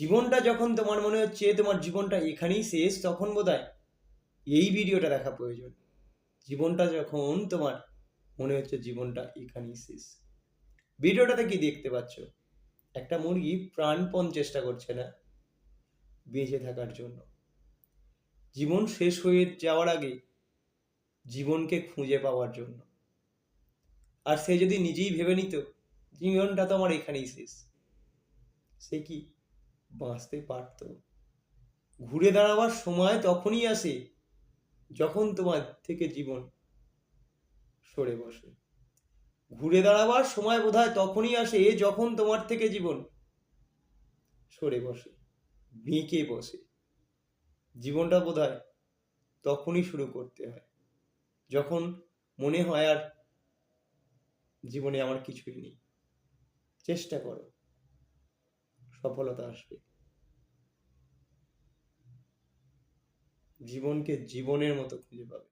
জীবনটা যখন তোমার মনে হচ্ছে তোমার জীবনটা এখানেই শেষ, তখন বোধহয় এই ভিডিওটা দেখা প্রয়োজন। জীবনটা যখন তোমার মনে হচ্ছে জীবনটা এখানেই শেষ, ভিডিওটাতে কি দেখতে পাচ্ছ? একটা মুরগি প্রাণপণ চেষ্টা করছে না বেঁচে থাকার জন্য, জীবন শেষ হয়ে যাওয়ার আগে জীবনকে খুঁজে পাওয়ার জন্য। আর সে যদি নিজেই ভেবে নিত জীবনটা তো আমার এখানেই শেষ, সে কি বাঁচতে পারত? ঘুরে দাঁড়াবার সময় তখনই আসে যখন তোমার থেকে জীবন সরে বসে। ঘুরে দাঁড়াবার সময় বোধহয় তখনই আসে যখন তোমার থেকে জীবন সরে বসে, বেঁকে বসে। জীবনটা বোধহয় তখনই শুরু করতে হয় যখন মনে হয় আর জীবনে আমার কিছুই নেই। চেষ্টা করো, সফলতা আসবে। জীবনকে জীবনের মতো খুঁজে পাবে।